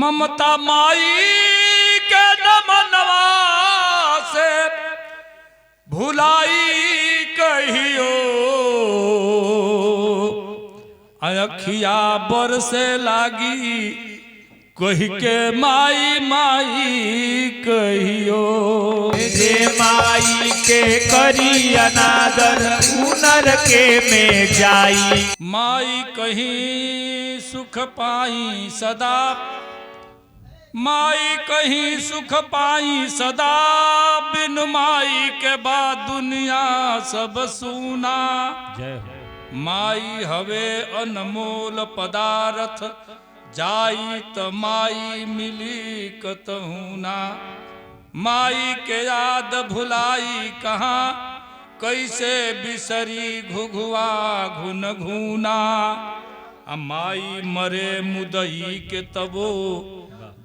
ममता माई के नमनवा से भुलाई कहियो अखिया बरसे लागी कही के माई माई कहियो जे माई के करी अनादर उनर के में जाई। माई कहीं सुख पाई सदा माई कहीं सुख पाई सदा बिन माई के बाद दुनिया सब सुना। माई हवे अनमोल पदार्थ जाई त माई मिली कतहु ना। माई के याद भुलाई कहाँ कैसे बिसरी घुघुआ घुन घुना। माई मरे मुदई के तबो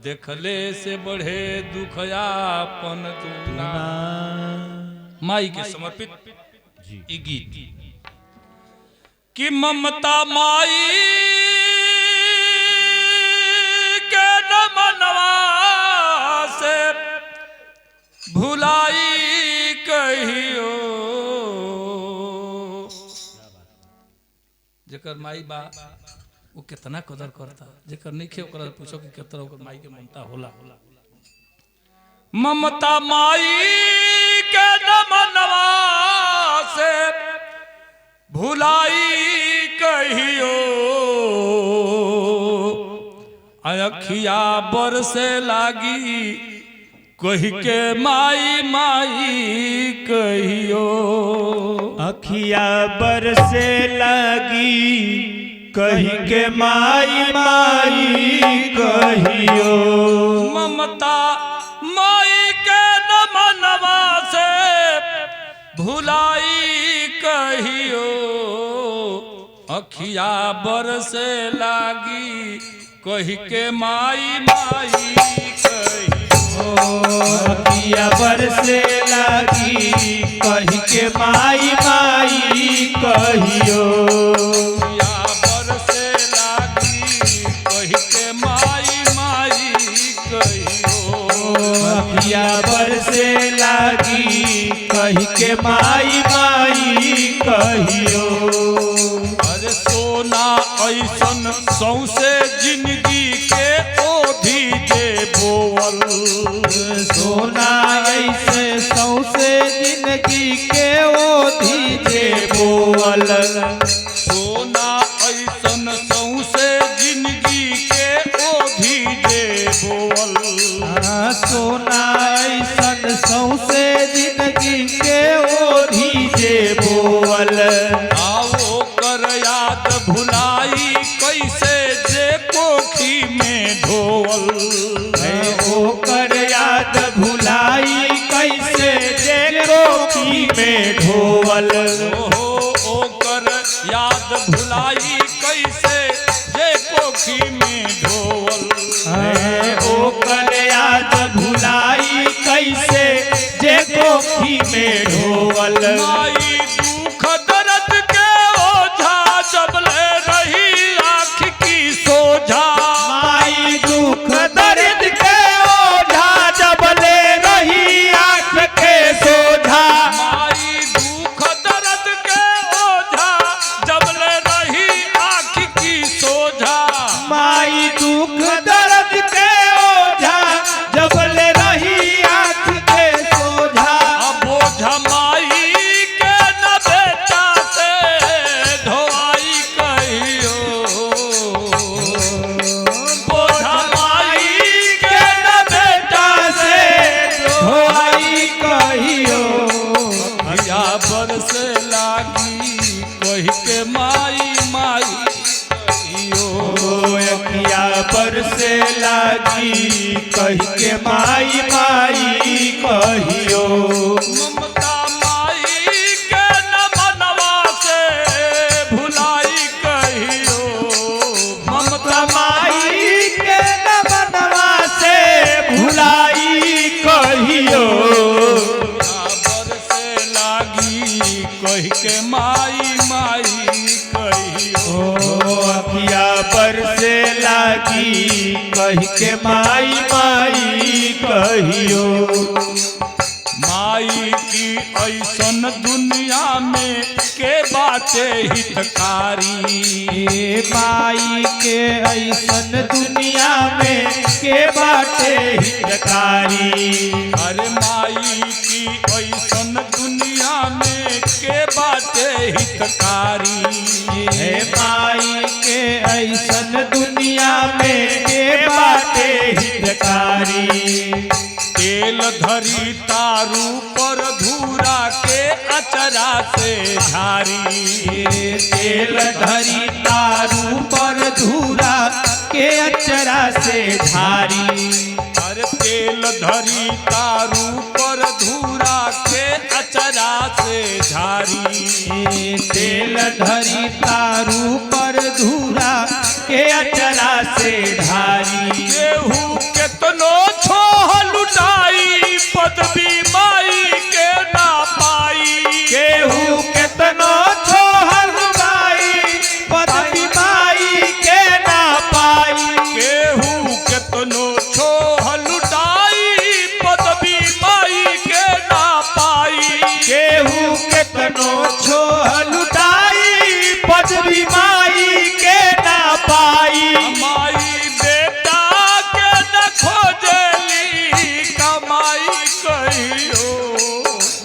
देखले से बढ़े दुखयापन दूना। माई के समर्पित ई गीत कि ममता माई के नमनवा से भुलाई कहियो जेकर माई बा वो कितना कदर करता जेकर नहीं खे ओकरा पूछो कि कितना ओकर माई के ममता होला। ममता माई के नमनवा से भुलाई कहियो अखिया बरसे लागी कही के माई माई कहियो। अखिया बरसे लागी कही के माई माई कहियो। ममता माई के नमनवा से भुलाई कहियो अखिया बरसे लागी कही के माई माई कहियो। अखिया बरसे लागी कही के माई माई कहियो। अखिया बरसे लागी कही के माई माई कहियो। अरे सोना ऐसन सौसे जिंदगी के ओधी जे बोवल। सोना ऐसे सौसे जिंदगी के ओधी जे बोवल। सोना ऐसन सौसे जिंदगी के ओधी जे बोवल। सोना ऐसन सौसे जिंदगी के ओधी जे बोवल। आओ कर याद भुलाई कैसे जे कोखी में ढोवल। ओ कर याद भुलाई कैसे जे कोखी में ढोवल। ओ कर याद भुलाई कैसे जे कोखी में ढोवल। ओ कर याद भुलाई कैसे जे कोखी में ढोवल। माई दुख दर्द के ओझा जबले रही आँख की सोझा। माई दुख दर्द के ओझा जबले रही आँख के सोझा। माई दुख दर्द के ओझा जबले रही आँख की सोझा। माई दुख दर्द के ओझा जबले रही आँख के सोझा। अब ओझा माई के न बेटा से ढोवाई कहियो। ओझा माई के न बेटा से ढोवाई कहियो। अखिया बरसे लागी कही के माई माई कहियो। अखिया बरसे लागी कही के माई माई कहियो। ममता माई के नमनवा से भुलाई कहियो। ममता माई के नमनवा से भुलाई कहियो। बरसे लागी कही के माई माई कहियो। अखिया बरसे लागी कही के माई माई कहियो। माई की ऐसन दुनिया में के बाटे हितकारी। माई के ऐसन दुनिया में के बाटे हितकारी। अरे माई की ऐसन दुनिया में के बाटे हितकारी। माई के ऐसन दुनिया में के बाटे हितकारी। तेल धरी तारू पर धूरा के अचरा से झारी। तेल धरी तारू पर धूरा के अचरा से झारी। अरे तेल धरी तारू पर धूरा के अचरा से झारी। तेल धरी तारू पर धूरा के अचरा से धारी। केहू केतनो छोह लुटाई पदवी माई के ना पाई। केहू केतनो छोह लुटाई पदवी माई के ना पाई। केहू केतनो छोह लुटाई पदवी माई के ना पाई। केहू केतनो छोह लुटाई पदवी माई के ना पाई। माई बेटा के न खोजली कमाई कहियो।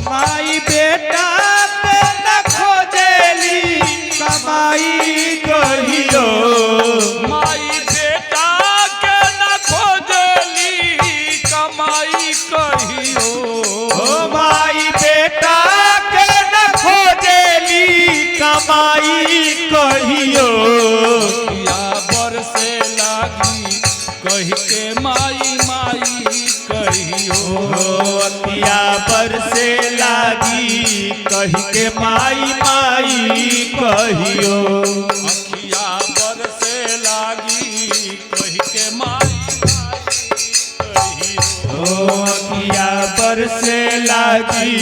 माई बेटा के न खोजली कमाई कहियो। माई बेटा के न खोजली कमाई कहियो। ओ माई बेटा के न खोजली कमाई कहियो। या बरसे लागी कही के माई माई कहियो। अतिया बरसे लागी कही के माई माई कहियो। अखिया बरसे लागी कही के माई माई कहियो। अतिया बरसे लागी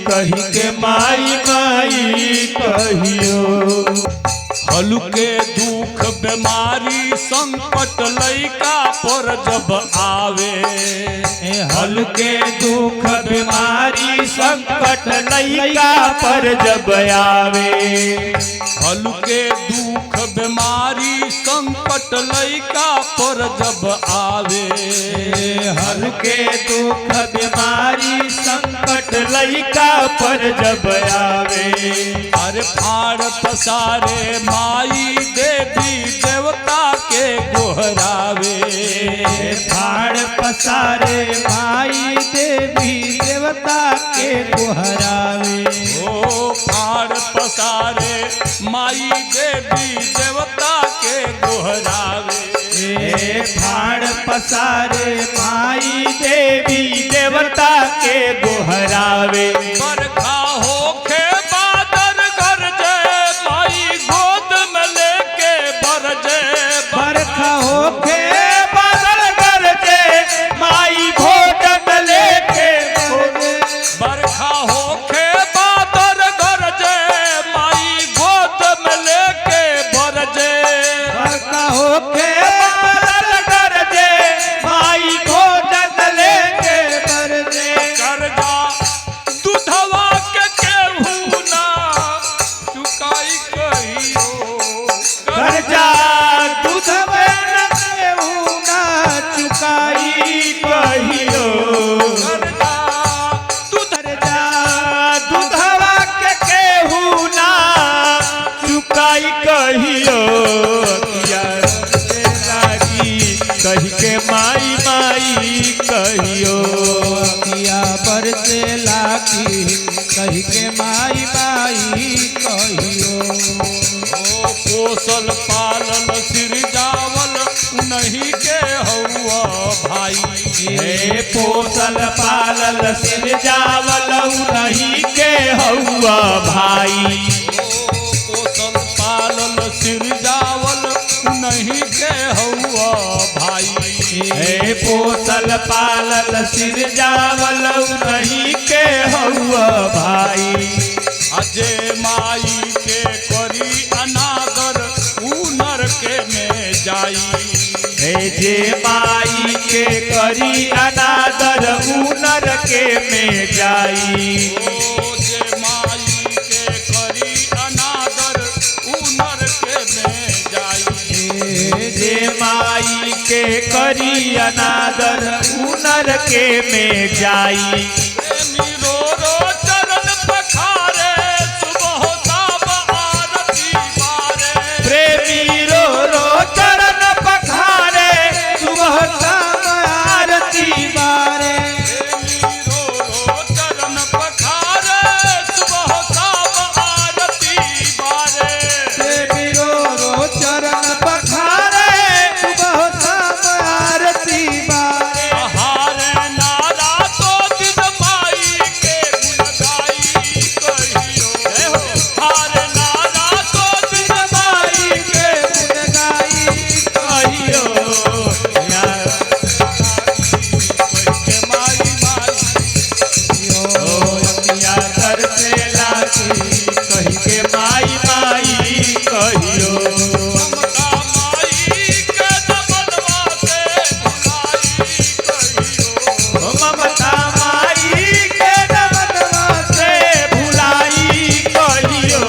कही के माई माई कहियो। हलुके दुख बीमारी संकट लइका पर जब आवे। हल्के दुख बीमारी संकट लइका पर जब आवे। हलुके दुख बीमारी संकट लइका पर जब आवे। हल्के दुख बीमारी संकट लइका पर जब आवे। अरे फाड़ पसारे माई देवी देवता के गोहरावे। फाड़ पसारे माई देवी देवता के गोहरावे। ओ फाड़ पसारे माई देवी देवता के गोहरावे। फाड़ पसारे माई देवी देवता के गोहरावे। बरखा होखे बादल गरजे माई गोद में लेके बरजे। बरखा होके बादल गरजे माई गोद में लेके बरजे। बरखा होखे बादल गरजे माई गोद में लेके बरजे। बरखा होके बादल गरजे माई गोद में लेके बरजे। कर्जा दूधवा के केहू ना चुकाई कहियो। कर्जा दूध में न केहू ना चुकाई कहियो। कर्जा दूध कर्जा दूधवा के केहू ना चुकाई कहियो। किया से लागी कही के माई माई कहियो। किया बरसे लागी कही के माई माई कहियो। ओ पोसल पालल सिर जावल नहीं के हौआ भाई। हे पोसल पालल सिर जावल नहीं के हौआ भाई। पोसल पालल सिर जावल नहीं के हौआ भाई। हे पोसल पालल सिर जावल नहीं के हौआ भाई। अजय माई के करी अनादर ऊ नरके में जाई। हे जे माई के करी अनादर ऊ नरके में जाई ओ जे माई के करी अनादर ऊ नरके में जाई जे माई के करी अनादर ऊ नरके में जाई प्रेमी रो रो चरण पखारे सुबह शाम आरती बारे प्रेमी रो रो चरण पखारे सुबह शाम आरती बारे प्रेमी रो रो चरण पखारे सुबह शाम आरती बारे प्रेमी रो रो चरण पखारे सुबह शाम आरती बारे हारे नारा तो दिन माई के गुण गाई कहियो हारे नारा तो दिन माई के गुण गाई कहियो के माई माई ओ अखिया तर से लागी कही के माई माई कहियो ममता माई के दबलवा से भुलाई कहियो ममता माई के दमनवा से भुलाई कहियो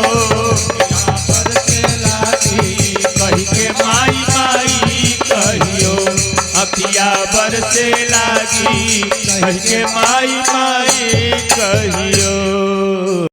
पर से लागी कही के माई माई कहियो अखिया बर से लागी कही के माई माई कहियो